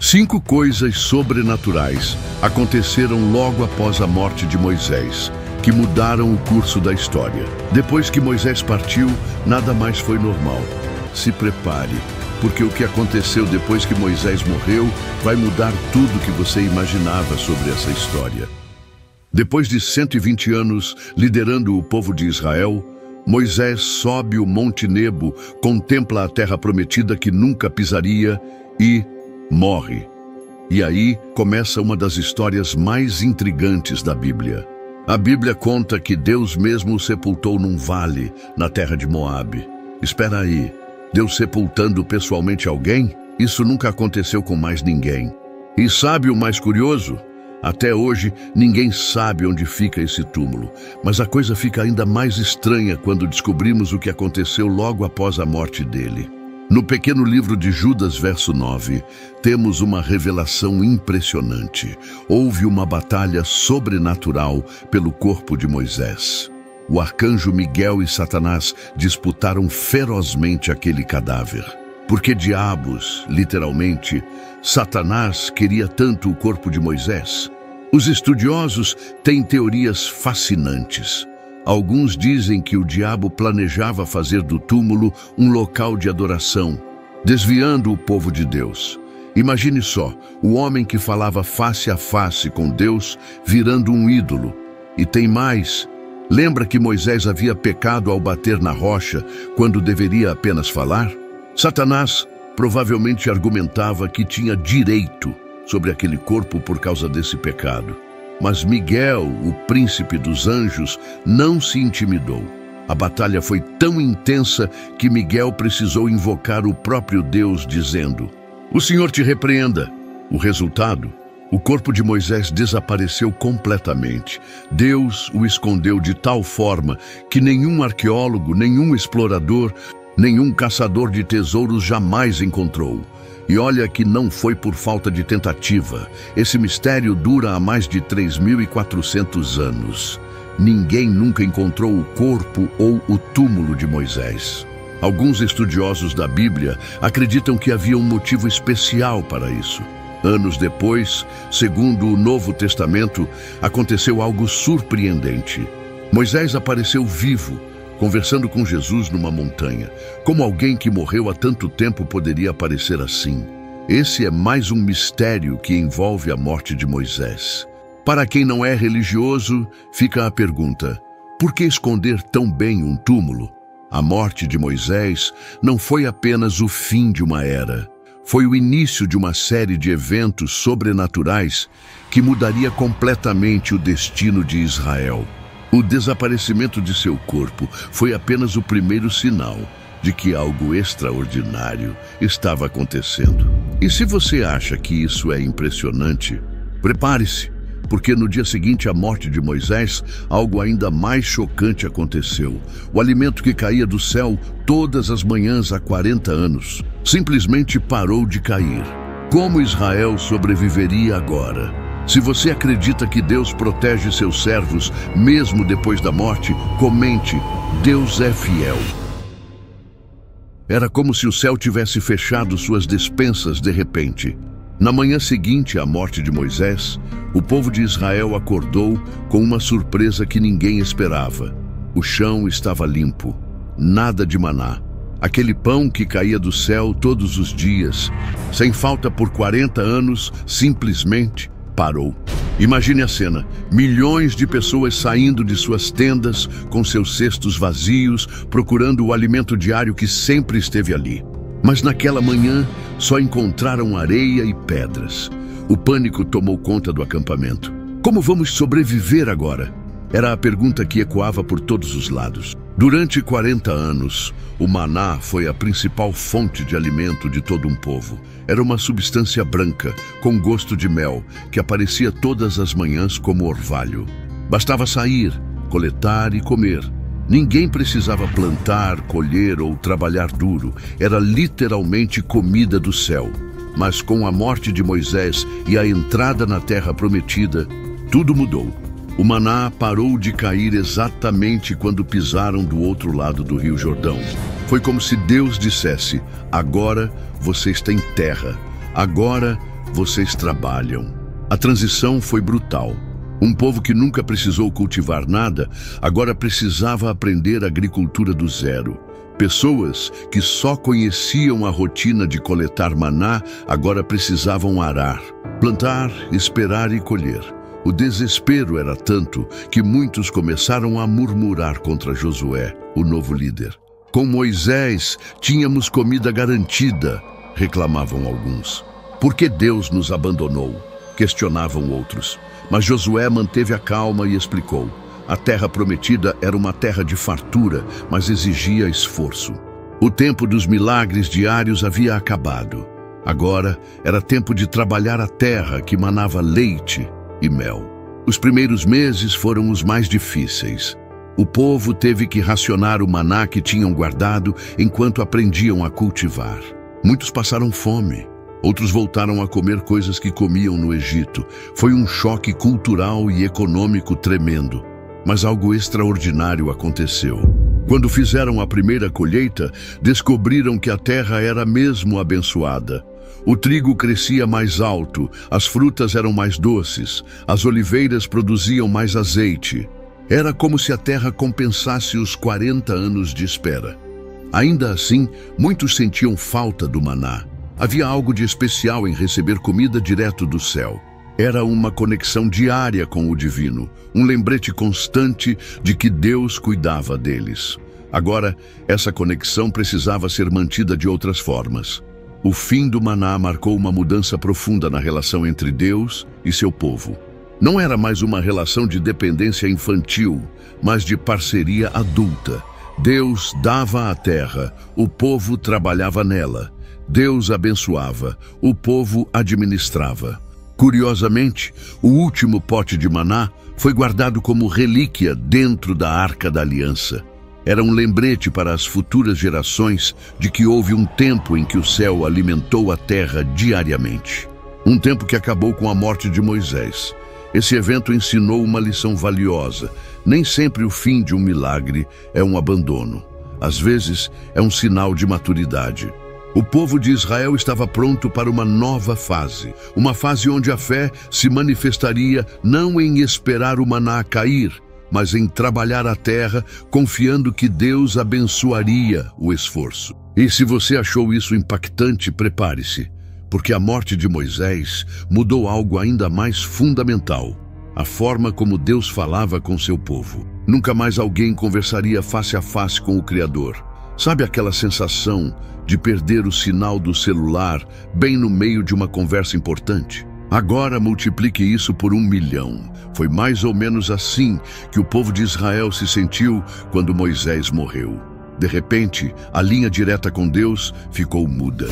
5 coisas sobrenaturais aconteceram logo após a morte de Moisés, que mudaram o curso da história. Depois que Moisés partiu, nada mais foi normal. Se prepare, porque o que aconteceu depois que Moisés morreu vai mudar tudo que você imaginava sobre essa história. Depois de 120 anos liderando o povo de Israel, Moisés sobe o Monte Nebo, contempla a terra prometida que nunca pisaria e morre. E aí começa uma das histórias mais intrigantes da Bíblia. A Bíblia conta que Deus mesmo o sepultou num vale, na terra de Moabe. Espera aí, Deus sepultando pessoalmente alguém? Isso nunca aconteceu com mais ninguém. E sabe o mais curioso? Até hoje, ninguém sabe onde fica esse túmulo. Mas a coisa fica ainda mais estranha quando descobrimos o que aconteceu logo após a morte dele. No pequeno livro de Judas, verso 9, temos uma revelação impressionante. Houve uma batalha sobrenatural pelo corpo de Moisés. O arcanjo Miguel e Satanás disputaram ferozmente aquele cadáver. Porque diabos, literalmente, Satanás queria tanto o corpo de Moisés? Os estudiosos têm teorias fascinantes. Alguns dizem que o diabo planejava fazer do túmulo um local de adoração, desviando o povo de Deus. Imagine só, o homem que falava face a face com Deus virando um ídolo. E tem mais. Lembra que Moisés havia pecado ao bater na rocha, quando deveria apenas falar? Satanás provavelmente argumentava que tinha direito sobre aquele corpo por causa desse pecado. Mas Miguel, o príncipe dos anjos, não se intimidou. A batalha foi tão intensa que Miguel precisou invocar o próprio Deus, dizendo: "O Senhor te repreenda." O resultado? O corpo de Moisés desapareceu completamente. Deus o escondeu de tal forma que nenhum arqueólogo, nenhum explorador, nenhum caçador de tesouros jamais encontrou. E olha que não foi por falta de tentativa. Esse mistério dura há mais de 3.400 anos. Ninguém nunca encontrou o corpo ou o túmulo de Moisés. Alguns estudiosos da Bíblia acreditam que havia um motivo especial para isso. Anos depois, segundo o Novo Testamento, aconteceu algo surpreendente. Moisés apareceu vivo, conversando com Jesus numa montanha. Como alguém que morreu há tanto tempo poderia aparecer assim? Esse é mais um mistério que envolve a morte de Moisés. Para quem não é religioso, fica a pergunta: por que esconder tão bem um túmulo? A morte de Moisés não foi apenas o fim de uma era. Foi o início de uma série de eventos sobrenaturais que mudaria completamente o destino de Israel. O desaparecimento de seu corpo foi apenas o primeiro sinal de que algo extraordinário estava acontecendo. E se você acha que isso é impressionante, prepare-se, porque no dia seguinte à morte de Moisés, algo ainda mais chocante aconteceu. O alimento que caía do céu todas as manhãs há 40 anos simplesmente parou de cair. Como Israel sobreviveria agora? Se você acredita que Deus protege seus servos mesmo depois da morte, comente: Deus é fiel. Era como se o céu tivesse fechado suas despensas de repente. Na manhã seguinte à morte de Moisés, o povo de Israel acordou com uma surpresa que ninguém esperava. O chão estava limpo, nada de maná. Aquele pão que caía do céu todos os dias, sem falta por 40 anos, simplesmente parou. Imagine a cena: milhões de pessoas saindo de suas tendas com seus cestos vazios, procurando o alimento diário que sempre esteve ali. Mas naquela manhã só encontraram areia e pedras. O pânico tomou conta do acampamento. Como vamos sobreviver agora? Era a pergunta que ecoava por todos os lados. Durante 40 anos, o maná foi a principal fonte de alimento de todo um povo. Era uma substância branca, com gosto de mel, que aparecia todas as manhãs como orvalho. Bastava sair, coletar e comer. Ninguém precisava plantar, colher ou trabalhar duro. Era literalmente comida do céu. Mas com a morte de Moisés e a entrada na terra prometida, tudo mudou. O maná parou de cair exatamente quando pisaram do outro lado do Rio Jordão. Foi como se Deus dissesse: agora vocês têm terra. Agora vocês trabalham. A transição foi brutal. Um povo que nunca precisou cultivar nada, agora precisava aprender agricultura do zero. Pessoas que só conheciam a rotina de coletar maná, agora precisavam arar, plantar, esperar e colher. O desespero era tanto que muitos começaram a murmurar contra Josué, o novo líder. Com Moisés, tínhamos comida garantida, reclamavam alguns. Por que Deus nos abandonou? Questionavam outros. Mas Josué manteve a calma e explicou. A terra prometida era uma terra de fartura, mas exigia esforço. O tempo dos milagres diários havia acabado. Agora era tempo de trabalhar a terra que manava leite e mel. Os primeiros meses foram os mais difíceis. O povo teve que racionar o maná que tinham guardado enquanto aprendiam a cultivar. Muitos passaram fome. Outros voltaram a comer coisas que comiam no Egito. Foi um choque cultural e econômico tremendo. Mas algo extraordinário aconteceu. Quando fizeram a primeira colheita, descobriram que a terra era mesmo abençoada. O trigo crescia mais alto, as frutas eram mais doces, as oliveiras produziam mais azeite. Era como se a terra compensasse os 40 anos de espera. Ainda assim, muitos sentiam falta do maná. Havia algo de especial em receber comida direto do céu. Era uma conexão diária com o divino, um lembrete constante de que Deus cuidava deles. Agora, essa conexão precisava ser mantida de outras formas. O fim do maná marcou uma mudança profunda na relação entre Deus e seu povo. Não era mais uma relação de dependência infantil, mas de parceria adulta. Deus dava a terra, o povo trabalhava nela. Deus abençoava, o povo administrava. Curiosamente, o último pote de maná foi guardado como relíquia dentro da Arca da Aliança. Era um lembrete para as futuras gerações de que houve um tempo em que o céu alimentou a terra diariamente. Um tempo que acabou com a morte de Moisés. Esse evento ensinou uma lição valiosa. Nem sempre o fim de um milagre é um abandono. Às vezes, é um sinal de maturidade. O povo de Israel estava pronto para uma nova fase. Uma fase onde a fé se manifestaria não em esperar o maná cair, mas em trabalhar a terra, confiando que Deus abençoaria o esforço. E se você achou isso impactante, prepare-se, porque a morte de Moisés mudou algo ainda mais fundamental: a forma como Deus falava com seu povo. Nunca mais alguém conversaria face a face com o Criador. Sabe aquela sensação de perder o sinal do celular bem no meio de uma conversa importante? Agora multiplique isso por 1 milhão. Foi mais ou menos assim que o povo de Israel se sentiu quando Moisés morreu. De repente, a linha direta com Deus ficou muda.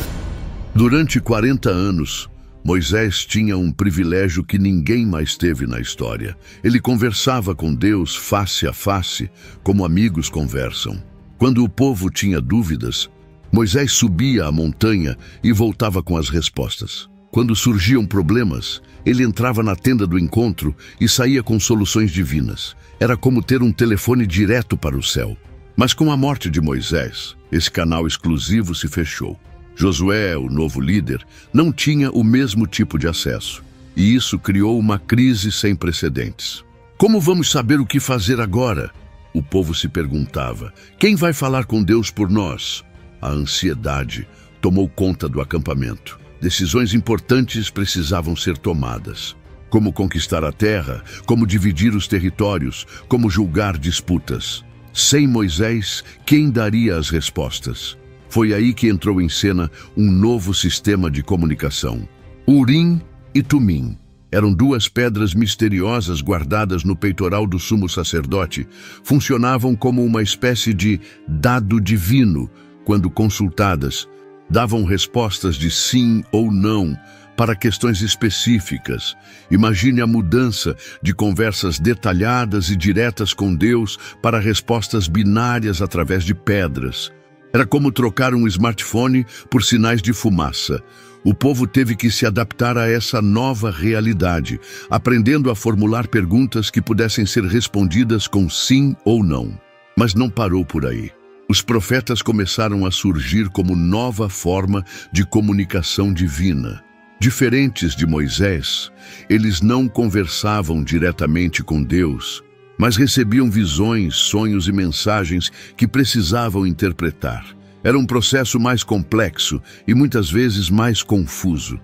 Durante 40 anos, Moisés tinha um privilégio que ninguém mais teve na história. Ele conversava com Deus face a face, como amigos conversam. Quando o povo tinha dúvidas, Moisés subia a montanha e voltava com as respostas. Quando surgiam problemas, ele entrava na tenda do encontro e saía com soluções divinas. Era como ter um telefone direto para o céu. Mas com a morte de Moisés, esse canal exclusivo se fechou. Josué, o novo líder, não tinha o mesmo tipo de acesso. E isso criou uma crise sem precedentes. Como vamos saber o que fazer agora? O povo se perguntava. Quem vai falar com Deus por nós? A ansiedade tomou conta do acampamento. Decisões importantes precisavam ser tomadas. Como conquistar a terra, como dividir os territórios, como julgar disputas. Sem Moisés, quem daria as respostas? Foi aí que entrou em cena um novo sistema de comunicação. Urim e Tumim eram 2 pedras misteriosas guardadas no peitoral do sumo sacerdote. Funcionavam como uma espécie de dado divino. Quando consultadas, davam respostas de sim ou não para questões específicas. Imagine a mudança de conversas detalhadas e diretas com Deus para respostas binárias através de pedras. Era como trocar um smartphone por sinais de fumaça. O povo teve que se adaptar a essa nova realidade, aprendendo a formular perguntas que pudessem ser respondidas com sim ou não. Mas não parou por aí. Os profetas começaram a surgir como nova forma de comunicação divina. Diferentes de Moisés, eles não conversavam diretamente com Deus, mas recebiam visões, sonhos e mensagens que precisavam interpretar. Era um processo mais complexo e muitas vezes mais confuso.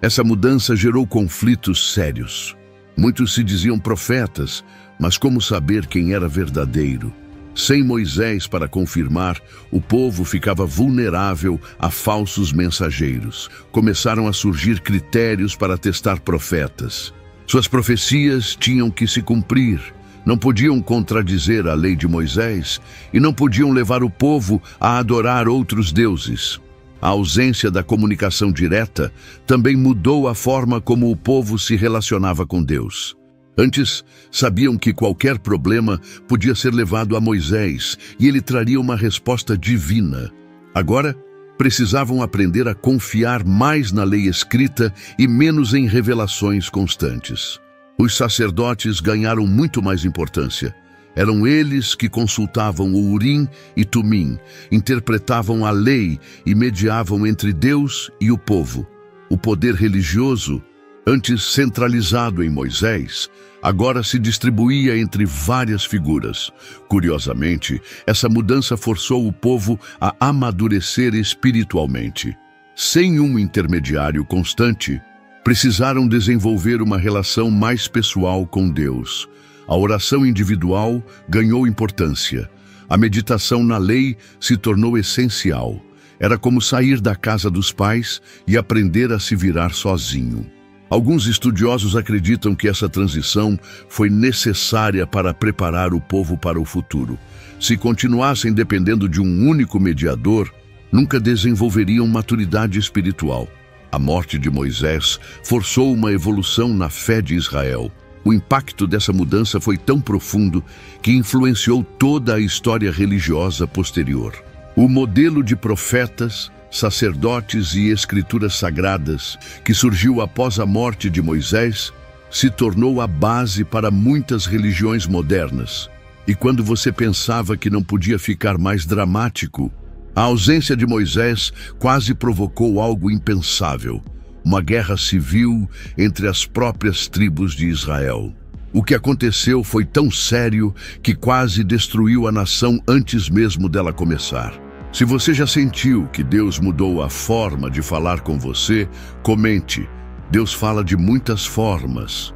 Essa mudança gerou conflitos sérios. Muitos se diziam profetas, mas como saber quem era verdadeiro? Sem Moisés para confirmar, o povo ficava vulnerável a falsos mensageiros. Começaram a surgir critérios para testar profetas. Suas profecias tinham que se cumprir, não podiam contradizer a lei de Moisés e não podiam levar o povo a adorar outros deuses. A ausência da comunicação direta também mudou a forma como o povo se relacionava com Deus. Antes, sabiam que qualquer problema podia ser levado a Moisés e ele traria uma resposta divina. Agora, precisavam aprender a confiar mais na lei escrita e menos em revelações constantes. Os sacerdotes ganharam muito mais importância. Eram eles que consultavam o Urim e Tumim, interpretavam a lei e mediavam entre Deus e o povo. O poder religioso, antes centralizado em Moisés, agora se distribuía entre várias figuras. Curiosamente, essa mudança forçou o povo a amadurecer espiritualmente. Sem um intermediário constante, precisaram desenvolver uma relação mais pessoal com Deus. A oração individual ganhou importância. A meditação na lei se tornou essencial. Era como sair da casa dos pais e aprender a se virar sozinho. Alguns estudiosos acreditam que essa transição foi necessária para preparar o povo para o futuro. Se continuassem dependendo de um único mediador, nunca desenvolveriam maturidade espiritual. A morte de Moisés forçou uma evolução na fé de Israel. O impacto dessa mudança foi tão profundo que influenciou toda a história religiosa posterior. O modelo de profetas, sacerdotes e escrituras sagradas que surgiu após a morte de Moisés se tornou a base para muitas religiões modernas. E quando você pensava que não podia ficar mais dramático, a ausência de Moisés quase provocou algo impensável: uma guerra civil entre as próprias tribos de Israel. O que aconteceu foi tão sério que quase destruiu a nação antes mesmo dela começar. Se você já sentiu que Deus mudou a forma de falar com você, comente. Deus fala de muitas formas.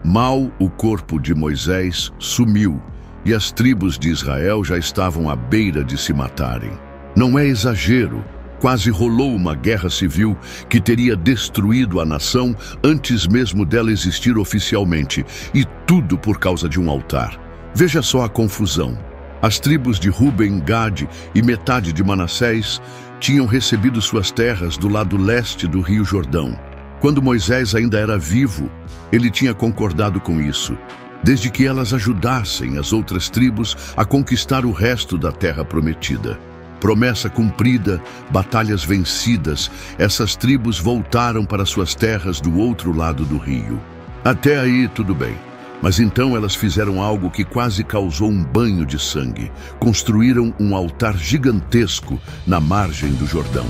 Mal o corpo de Moisés sumiu e as tribos de Israel já estavam à beira de se matarem. Não é exagero. Quase rolou uma guerra civil que teria destruído a nação antes mesmo dela existir oficialmente, e tudo por causa de um altar. Veja só a confusão. As tribos de Ruben, Gade e metade de Manassés tinham recebido suas terras do lado leste do Rio Jordão. Quando Moisés ainda era vivo, ele tinha concordado com isso, desde que elas ajudassem as outras tribos a conquistar o resto da terra prometida. Promessa cumprida, batalhas vencidas, essas tribos voltaram para suas terras do outro lado do rio. Até aí tudo bem. Mas então elas fizeram algo que quase causou um banho de sangue. Construíram um altar gigantesco na margem do Jordão.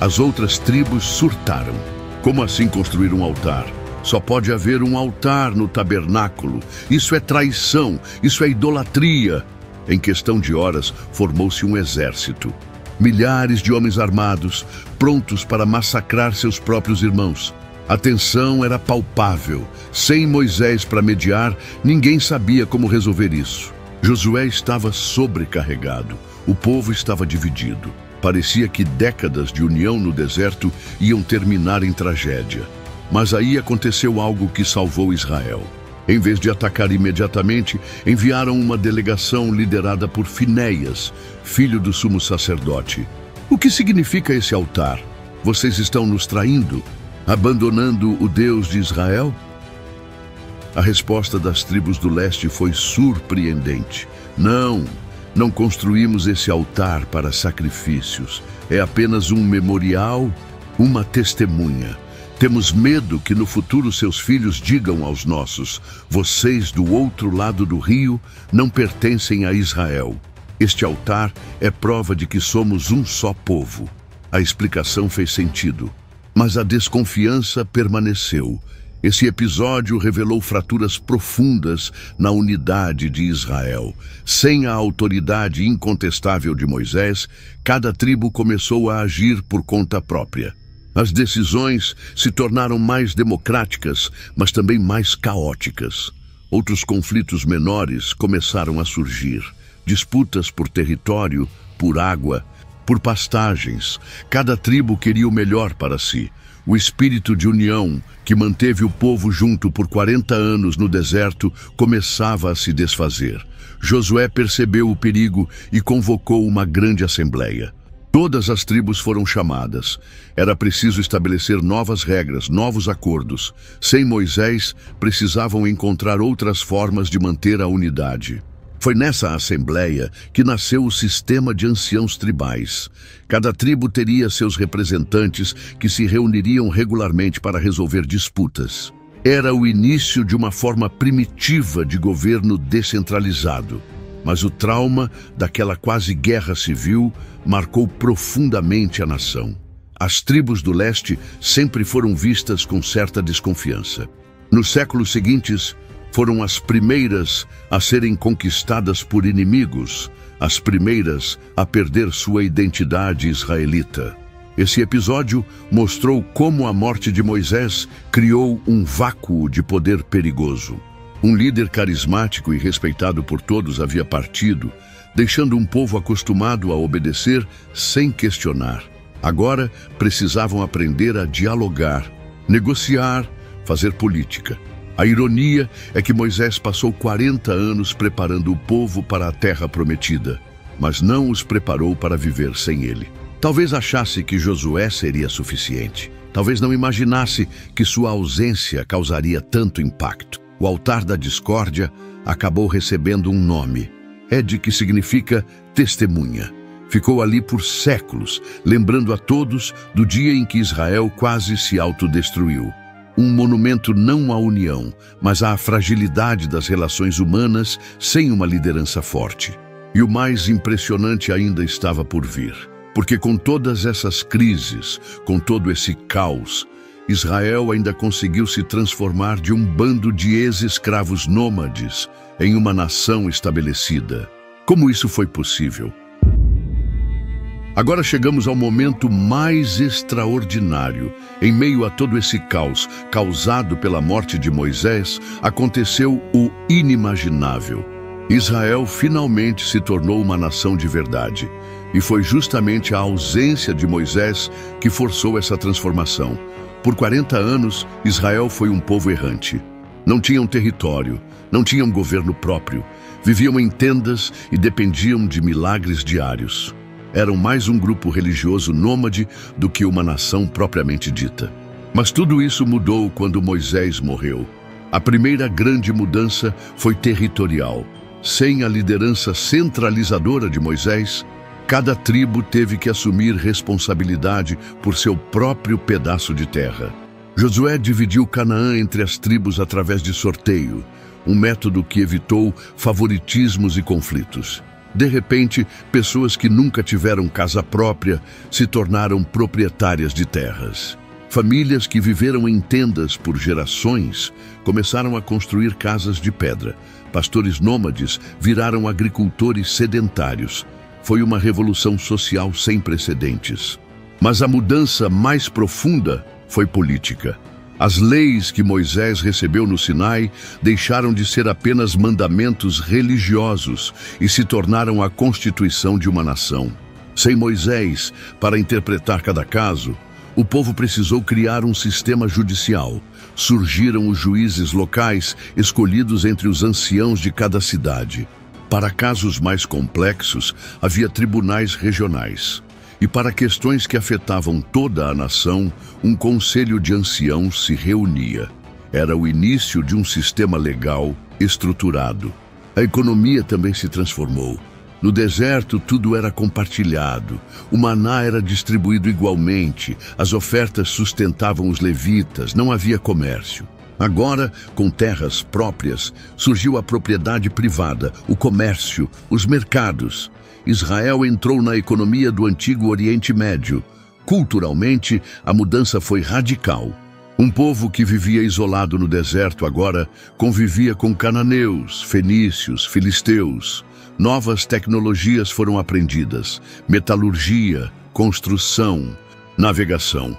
As outras tribos surtaram. Como assim construir um altar? Só pode haver um altar no tabernáculo. Isso é traição, isso é idolatria. Em questão de horas, formou-se um exército. Milhares de homens armados, prontos para massacrar seus próprios irmãos. A tensão era palpável. Sem Moisés para mediar, ninguém sabia como resolver isso. Josué estava sobrecarregado. O povo estava dividido. Parecia que décadas de união no deserto iam terminar em tragédia. Mas aí aconteceu algo que salvou Israel. Em vez de atacar imediatamente, enviaram uma delegação liderada por Finéias, filho do sumo sacerdote. O que significa esse altar? Vocês estão nos traindo? Abandonando o Deus de Israel? A resposta das tribos do leste foi surpreendente. Não construímos esse altar para sacrifícios. É apenas um memorial, uma testemunha. Temos medo que no futuro seus filhos digam aos nossos: vocês do outro lado do rio não pertencem a Israel. Este altar é prova de que somos um só povo. A explicação fez sentido, mas a desconfiança permaneceu. Esse episódio revelou fraturas profundas na unidade de Israel. Sem a autoridade incontestável de Moisés, cada tribo começou a agir por conta própria. As decisões se tornaram mais democráticas, mas também mais caóticas. Outros conflitos menores começaram a surgir. Disputas por território, por água, por pastagens. Cada tribo queria o melhor para si. O espírito de união, que manteve o povo junto por 40 anos no deserto, começava a se desfazer. Josué percebeu o perigo e convocou uma grande assembleia. Todas as tribos foram chamadas. Era preciso estabelecer novas regras, novos acordos. Sem Moisés, precisavam encontrar outras formas de manter a unidade. Foi nessa assembleia que nasceu o sistema de anciãos tribais. Cada tribo teria seus representantes que se reuniriam regularmente para resolver disputas. Era o início de uma forma primitiva de governo descentralizado. Mas o trauma daquela quase guerra civil marcou profundamente a nação. As tribos do leste sempre foram vistas com certa desconfiança. Nos séculos seguintes, foram as primeiras a serem conquistadas por inimigos, as primeiras a perder sua identidade israelita. Esse episódio mostrou como a morte de Moisés criou um vácuo de poder perigoso. Um líder carismático e respeitado por todos havia partido, deixando um povo acostumado a obedecer sem questionar. Agora precisavam aprender a dialogar, negociar, fazer política. A ironia é que Moisés passou 40 anos preparando o povo para a terra prometida, mas não os preparou para viver sem ele. Talvez achasse que Josué seria suficiente. Talvez não imaginasse que sua ausência causaria tanto impacto. O altar da discórdia acabou recebendo um nome. Ed, que significa testemunha. Ficou ali por séculos, lembrando a todos do dia em que Israel quase se autodestruiu. Um monumento não à união, mas à fragilidade das relações humanas sem uma liderança forte. E o mais impressionante ainda estava por vir. Porque com todas essas crises, com todo esse caos, Israel ainda conseguiu se transformar de um bando de ex-escravos nômades em uma nação estabelecida. Como isso foi possível? Agora chegamos ao momento mais extraordinário. Em meio a todo esse caos causado pela morte de Moisés, aconteceu o inimaginável. Israel finalmente se tornou uma nação de verdade. E foi justamente a ausência de Moisés que forçou essa transformação. Por 40 anos, Israel foi um povo errante. Não tinham território, não tinham governo próprio. Viviam em tendas e dependiam de milagres diários. Eram mais um grupo religioso nômade do que uma nação propriamente dita. Mas tudo isso mudou quando Moisés morreu. A primeira grande mudança foi territorial. Sem a liderança centralizadora de Moisés, cada tribo teve que assumir responsabilidade por seu próprio pedaço de terra. Josué dividiu Canaã entre as tribos através de sorteio, um método que evitou favoritismos e conflitos. De repente, pessoas que nunca tiveram casa própria se tornaram proprietárias de terras. Famílias que viveram em tendas por gerações começaram a construir casas de pedra. Pastores nômades viraram agricultores sedentários. Foi uma revolução social sem precedentes. Mas a mudança mais profunda foi política. As leis que Moisés recebeu no Sinai deixaram de ser apenas mandamentos religiosos e se tornaram a constituição de uma nação. Sem Moisés, para interpretar cada caso, o povo precisou criar um sistema judicial. Surgiram os juízes locais, escolhidos entre os anciãos de cada cidade. Para casos mais complexos, havia tribunais regionais. E para questões que afetavam toda a nação, um conselho de anciãos se reunia. Era o início de um sistema legal estruturado. A economia também se transformou. No deserto, tudo era compartilhado. O maná era distribuído igualmente. As ofertas sustentavam os levitas. Não havia comércio. Agora, com terras próprias, surgiu a propriedade privada, o comércio, os mercados. Israel entrou na economia do antigo Oriente Médio, culturalmente, a mudança foi radical. Um povo que vivia isolado no deserto agora convivia com cananeus, fenícios, filisteus. Novas tecnologias foram aprendidas: metalurgia, construção, navegação.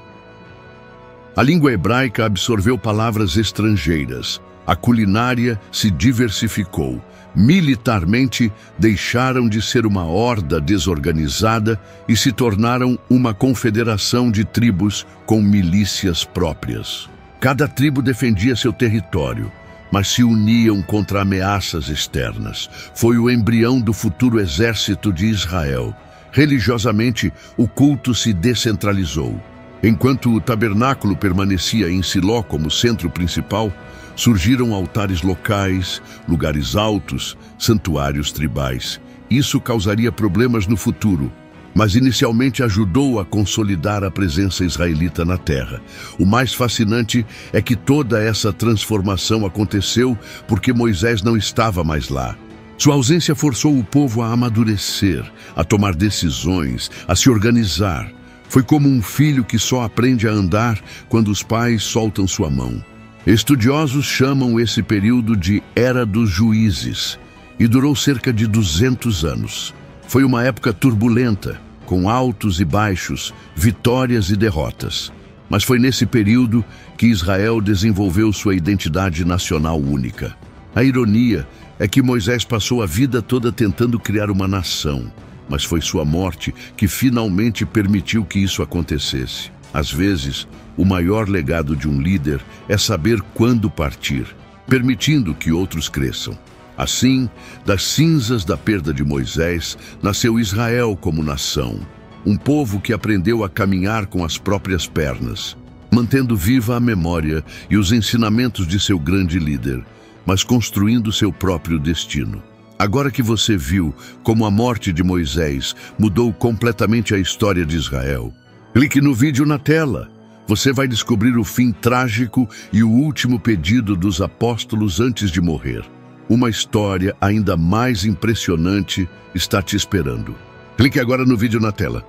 A língua hebraica absorveu palavras estrangeiras. A culinária se diversificou. Militarmente, deixaram de ser uma horda desorganizada e se tornaram uma confederação de tribos com milícias próprias. Cada tribo defendia seu território, mas se uniam contra ameaças externas. Foi o embrião do futuro exército de Israel. Religiosamente, o culto se descentralizou. Enquanto o tabernáculo permanecia em Siló como centro principal, surgiram altares locais, lugares altos, santuários tribais. Isso causaria problemas no futuro, mas inicialmente ajudou a consolidar a presença israelita na terra. O mais fascinante é que toda essa transformação aconteceu porque Moisés não estava mais lá. Sua ausência forçou o povo a amadurecer, a tomar decisões, a se organizar. Foi como um filho que só aprende a andar quando os pais soltam sua mão. Estudiosos chamam esse período de Era dos Juízes e durou cerca de 200 anos. Foi uma época turbulenta, com altos e baixos, vitórias e derrotas. Mas foi nesse período que Israel desenvolveu sua identidade nacional única. A ironia é que Moisés passou a vida toda tentando criar uma nação, mas foi sua morte que finalmente permitiu que isso acontecesse. Às vezes, o maior legado de um líder é saber quando partir, permitindo que outros cresçam. Assim, das cinzas da perda de Moisés, nasceu Israel como nação, um povo que aprendeu a caminhar com as próprias pernas, mantendo viva a memória e os ensinamentos de seu grande líder, mas construindo seu próprio destino. Agora que você viu como a morte de Moisés mudou completamente a história de Israel, clique no vídeo na tela. Você vai descobrir o fim trágico e o último pedido dos apóstolos antes de morrer. Uma história ainda mais impressionante está te esperando. Clique agora no vídeo na tela.